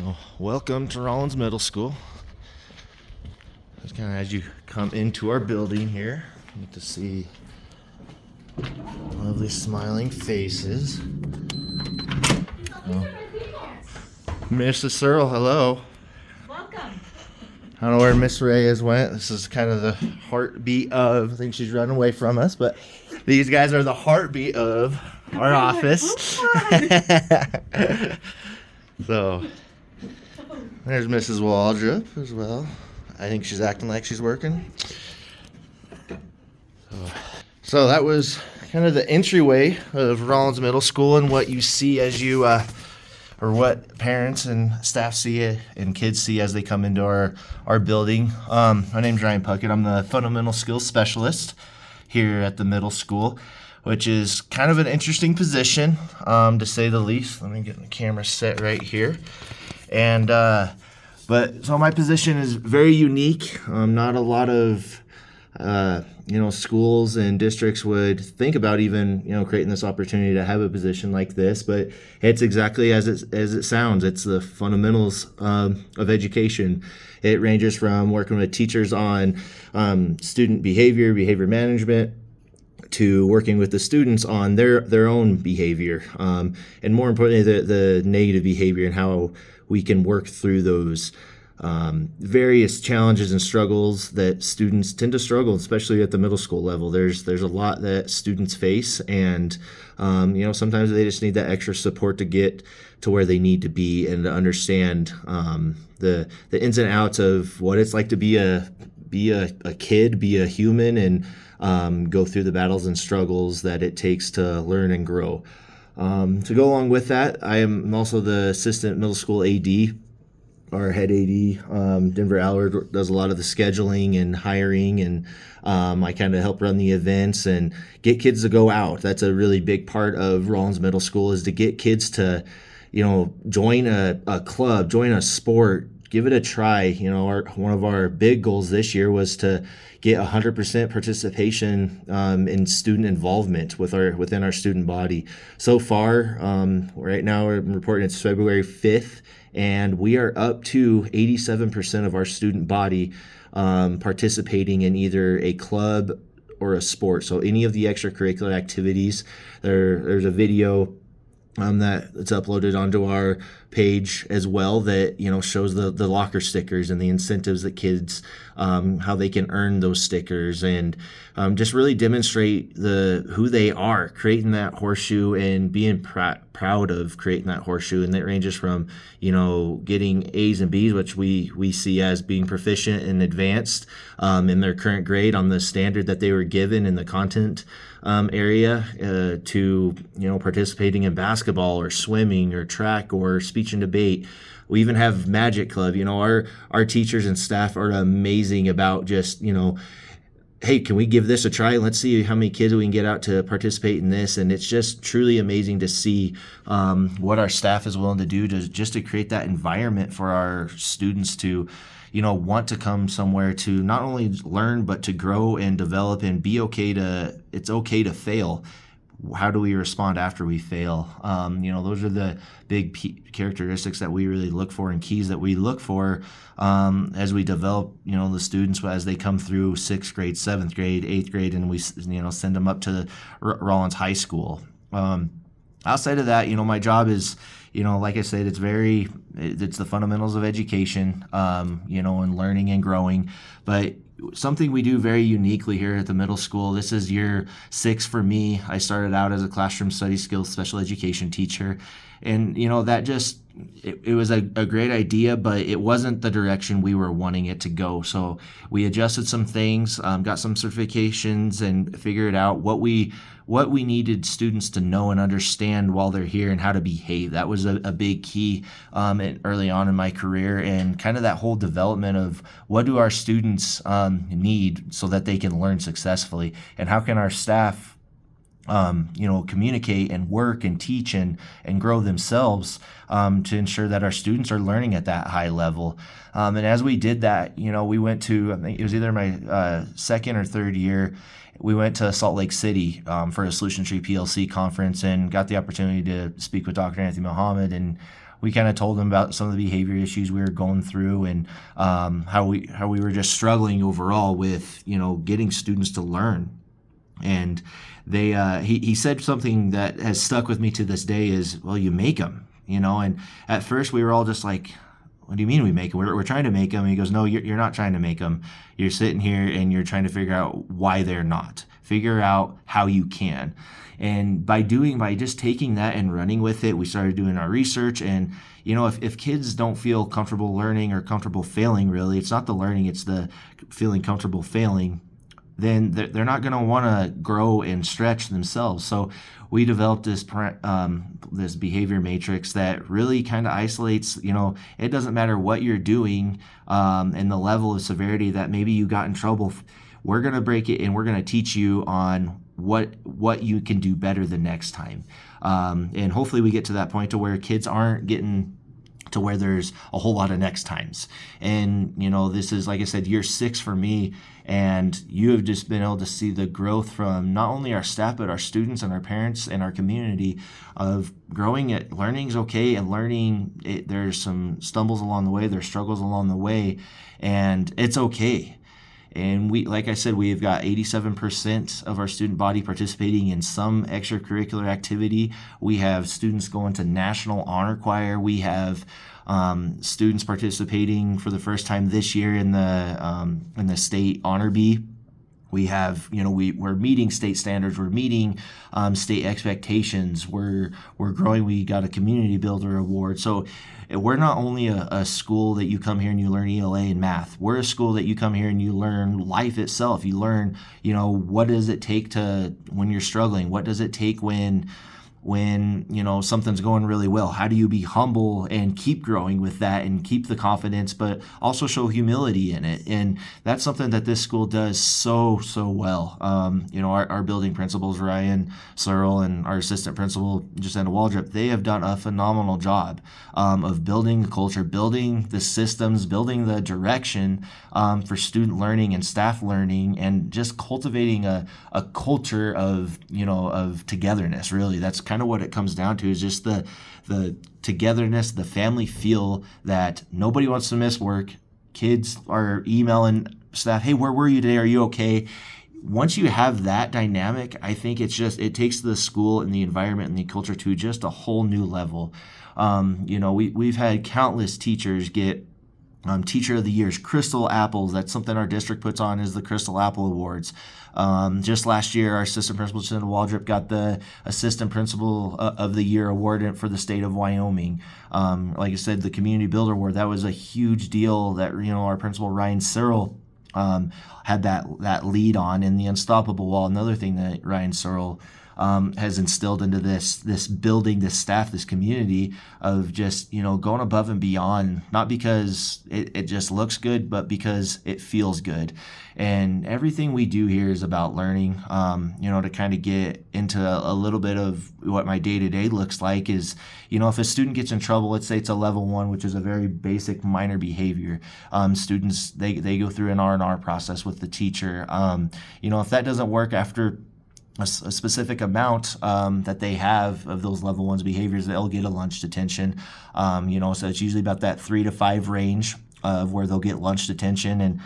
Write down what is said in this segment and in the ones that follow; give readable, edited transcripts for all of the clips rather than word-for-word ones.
Well, welcome to Rawlins Middle School. Just kind of as you come into our building here, you get to see lovely smiling faces. Oh. Mrs. Searle, hello. Welcome. I don't know where Miss Reyes went. This is kind of the heartbeat of, I think she's running away from us, but these guys are the heartbeat of our office. So, there's Mrs. Waldrop as well. I think she's acting like she's working. So that was kind of the entryway of Rawlins Middle School and what you see as you, or what parents and staff see and kids see as they come into our building. My name's Ryan Puckett. I'm the Fundamental Skills Specialist here at the middle school, which is kind of an interesting position, to say the least. Let me get the camera set right here. And but so my position is very unique. Not a lot of schools and districts would think about even creating this opportunity to have a position like this. But it's exactly as it sounds. It's the fundamentals of education. It ranges from working with teachers on student behavior management, to working with the students on their own behavior, and more importantly, the negative behavior and how we can work through those various challenges and struggles that students tend to struggle, especially at the middle school level. There's a lot that students face, and sometimes they just need that extra support to get to where they need to be and to understand the ins and outs of what it's like to be a kid, be a human, and go through the battles and struggles that it takes to learn and grow. To go along with that, I am also the assistant middle school AD. Our head AD, Denver Allard, does a lot of the scheduling and hiring, and I kind of help run the events and get kids to go out. That's a really big part of Rawlins Middle School, is to get kids to, join a club, join a sport, give it a try. One of our big goals this year was to get 100% participation in student involvement within our student body. So far, right now we're reporting it's February 5th, and we are up to 87% of our student body participating in either a club or a sport. So any of the extracurricular activities, there's a video that's uploaded onto our page as well that shows the locker stickers and the incentives that kids, how they can earn those stickers, and just really demonstrate who they are, creating that horseshoe and being proud of creating that horseshoe. And that ranges from getting A's and B's, which we see as being proficient and advanced in their current grade on the standard that they were given in the content area, to participating in basketball or swimming or track or speech and debate. We even have Magic Club. Our teachers and staff are amazing about just hey, can we give this a try? Let's see how many kids we can get out to participate in this. And it's just truly amazing to see what our staff is willing to do to create that environment for our students to want to come somewhere to not only learn, but to grow and develop and be it's okay to fail. How do we respond after we fail? Those are the big characteristics that we really look for and keys that we look for as we develop, the students as they come through 6th grade, 7th grade, 8th grade, and we, send them up to Rawlins High School. Outside of that, my job is, like I said, it's the fundamentals of education, and learning and growing. But something we do very uniquely here at the middle school, this is year 6 for me. I started out as a classroom study skills special education teacher. And, that just, it was a great idea, but it wasn't the direction we were wanting it to go. So we adjusted some things, got some certifications, and figured out what we needed students to know and understand while they're here and how to behave. That was a big key early on in my career, and kind of that whole development of what do our students need so that they can learn successfully, and how can our staff communicate and work and teach and grow themselves to ensure that our students are learning at that high level. And as we did that, we went to, I think it was either my second or third year, we went to Salt Lake City for a Solution Tree PLC conference and got the opportunity to speak with Dr. Anthony Muhammad. And we kind of told them about some of the behavior issues we were going through, and how we were just struggling overall with, getting students to learn. And he said something that has stuck with me to this day is, well, you make them, and at first we were all just like, what do you mean we make them? We're trying to make them. And he goes, no, you're not trying to make them. You're sitting here and you're trying to figure out why they're not. Figure out how you can. And by just taking that and running with it, we started doing our research. And, if kids don't feel comfortable learning or comfortable failing, really, it's not the learning, it's the feeling comfortable failing, then they're not going to want to grow and stretch themselves. So we developed this behavior matrix that really kind of isolates, it doesn't matter what you're doing and the level of severity that maybe you got in trouble. We're going to break it, and we're going to teach you on what you can do better the next time. And hopefully we get to that point to where kids aren't getting to where there's a whole lot of next times. And, this is, like I said, year 6 for me. And you have just been able to see the growth from not only our staff, but our students and our parents and our community of growing at learning's okay, and learning, there's some stumbles along the way, there's struggles along the way, and it's okay. And like I said, we've got 87% of our student body participating in some extracurricular activity. We have students going to National Honor Choir. We have students participating for the first time this year in the state honor bee. We have, we're meeting state standards. We're meeting state expectations. We're growing. We got a community builder award. So we're not only a school that you come here and you learn ELA and math. We're a school that you come here and you learn life itself. You learn, what does it take when you're struggling? What does it take when something's going really well? How do you be humble and keep growing with that and keep the confidence, but also show humility in it? And that's something that this school does so well. Our building principals, Ryan Searle, and our assistant principal, Jacinda Waldrop, they have done a phenomenal job of building the culture, building the systems, building the direction for student learning and staff learning, and just cultivating a culture of togetherness. Really, that's kind of what it comes down to, is just the togetherness, the family feel that nobody wants to miss work. Kids are emailing staff, hey, where were you today? Are you okay? Once you have that dynamic, I think it takes the school and the environment and the culture to just a whole new level. We've had countless teachers get Teacher of the Year's, Crystal Apples. That's something our district puts on, is the Crystal Apple Awards. Just last year, our assistant principal, Jacinda Waldrop, got the Assistant Principal of the Year award for the state of Wyoming. Like I said, the Community Builder Award, that was a huge deal that, our principal, Ryan Searle, had that lead on. In the Unstoppable Wall, another thing that Ryan Searle has instilled into this building, this staff, this community of just, going above and beyond, not because it just looks good, but because it feels good. And everything we do here is about learning. To kind of get into a little bit of what my day-to-day looks like is, if a student gets in trouble, let's say it's a level 1, which is a very basic minor behavior. Students, they go through an R&R process with the teacher. If that doesn't work after a specific amount that they have of those level 1's behaviors, they'll get a lunch detention. So it's usually about that 3 to 5 range of where they'll get lunch detention. And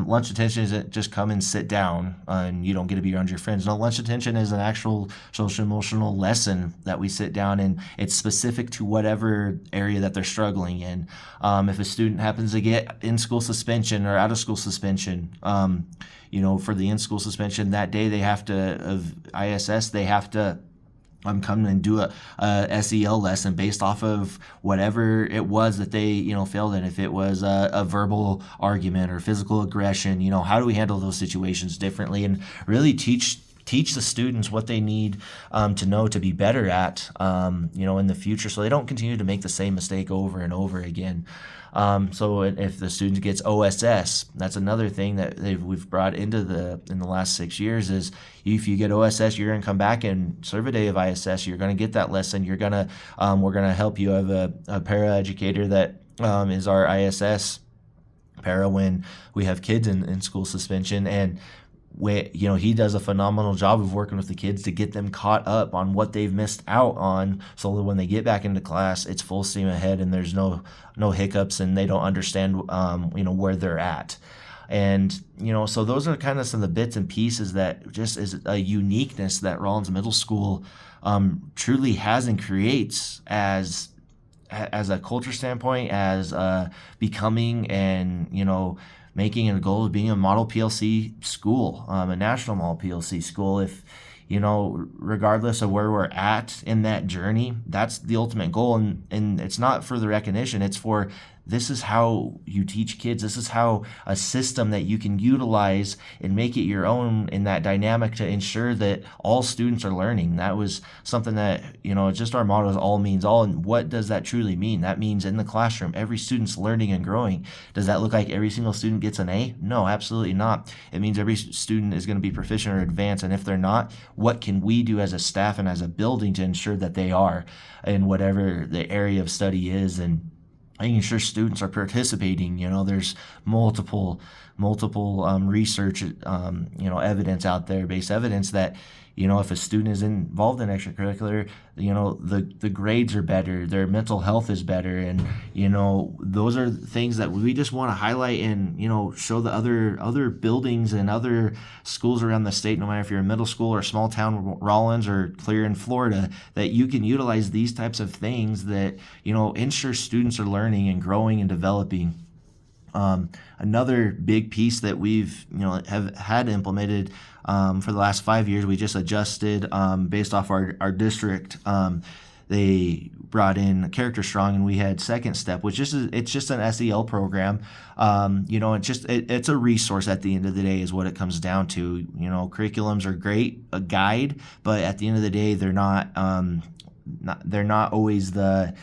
lunch detention isn't just come and sit down and you don't get to be around your friends. No, lunch detention is an actual social emotional lesson that we sit down, and it's specific to whatever area that they're struggling in. If a student happens to get in-school suspension or out-of-school suspension, for the in-school suspension that day, they have to come and do a SEL lesson based off of whatever it was that they, failed in. If it was a verbal argument or physical aggression, how do we handle those situations differently, and really teach the students what they need to know to be better at, in the future, so they don't continue to make the same mistake over and over again. So if the student gets OSS, that's another thing that we've brought in the last 6 years is, if you get OSS, you're going to come back and serve a day of ISS. You're going to get that lesson. We're going to help you have a para educator that is our ISS para when we have kids in school suspension. And he does a phenomenal job of working with the kids to get them caught up on what they've missed out on, so that when they get back into class, it's full steam ahead and there's no hiccups and they don't understand where they're at. And so those are kind of some of the bits and pieces that just is a uniqueness that Rawlins Middle School truly has and creates as a culture standpoint, as becoming and making it a goal of being a model PLC school, a national model PLC school. If regardless of where we're at in that journey, that's the ultimate goal. And it's not for the recognition, it's for, this is how you teach kids. This is how a system that you can utilize and make it your own in that dynamic to ensure that all students are learning. That was something that, it's just our motto is all means all. And what does that truly mean? That means in the classroom, every student's learning and growing. Does that look like every single student gets an A? No, absolutely not. It means every student is going to be proficient or advanced. And if they're not, what can we do as a staff and as a building to ensure that they are in whatever the area of study is, and making sure students are participating. There's multiple research, evidence out there, base evidence that, if a student is involved in extracurricular, the grades are better, their mental health is better. And, those are things that we just want to highlight and, show the other buildings and other schools around the state, no matter if you're a middle school or small town Rawlins or clear in Florida, that you can utilize these types of things that, ensure students are learning and growing and developing. Another big piece that we've have had implemented for the last 5 years, we just adjusted based off our district. They brought in Character Strong, and we had Second Step, which it's just an SEL program. It's a resource at the end of the day is what it comes down to. Curriculums are great, a guide, but at the end of the day, they're not always the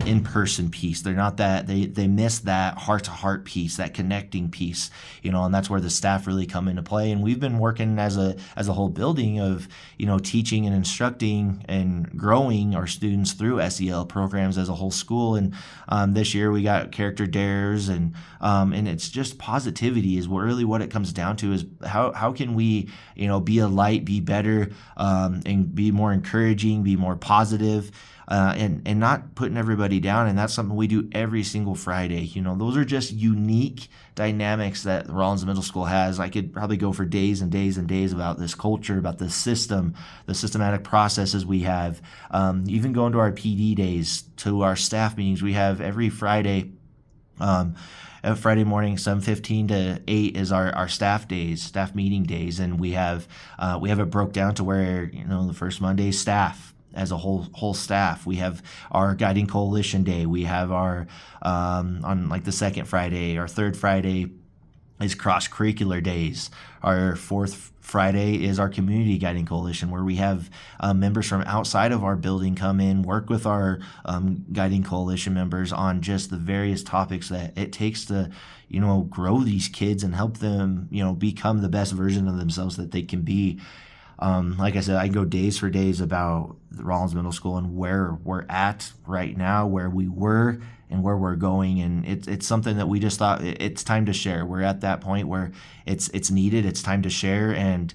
in-person piece. They're not that, they miss that heart-to-heart piece, that connecting piece, and that's where the staff really come into play. And we've been working as a whole building of, teaching and instructing and growing our students through SEL programs as a whole school. And this year we got character dares, and it's just positivity is really what it comes down to, is how can we, be a light, be better, and be more encouraging, be more positive, and not putting everybody down. And that's something we do every single Friday. Those are just unique dynamics that the Rawlins Middle School has. I could probably go for days and days and days about this culture, about the system, the systematic processes we have. Even going to our PD days, to our staff meetings we have every Friday. Friday morning, 7:15 to 8 is our staff meeting days, and we have it broke down to where the first Monday is staff as a whole staff. We have our guiding coalition day. We have our on like the second Friday, our third Friday is cross-curricular days. Our fourth Friday is our community guiding coalition, where we have members from outside of our building come in, work with our guiding coalition members on just the various topics that it takes to, grow these kids and help them, become the best version of themselves that they can be. Like I said, I can go days for days about the Rawlins Middle School and where we're at right now, where we were, and where we're going. And it's something that we just thought it's time to share. We're at that point where it's needed. It's time to share. And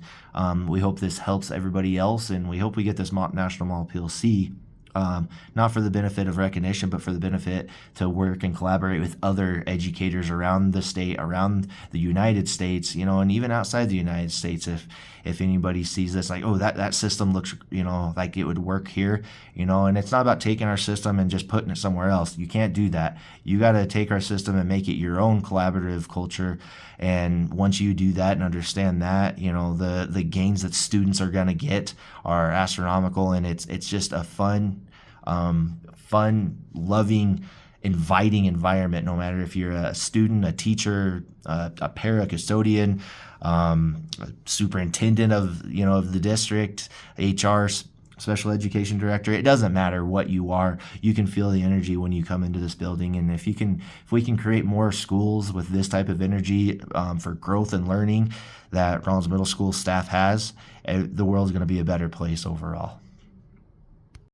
we hope this helps everybody else. And we hope we get this National Model PLC, not for the benefit of recognition, but for the benefit to work and collaborate with other educators around the state, around the United States, and even outside the United States. If anybody sees this, like, oh, that system looks, like it would work here, and it's not about taking our system and just putting it somewhere else. You can't do that. You got to take our system and make it your own collaborative culture. And once you do that and understand that, the gains that students are going to get are astronomical. And it's just a fun, loving, inviting environment, no matter if you're a student, a teacher, a para, custodian, a superintendent of the district, HR, special education director. It doesn't matter what you are. You can feel the energy when you come into this building. And if we can create more schools with this type of energy for growth and learning that Rawlins Middle School staff has, the world's going to be a better place overall.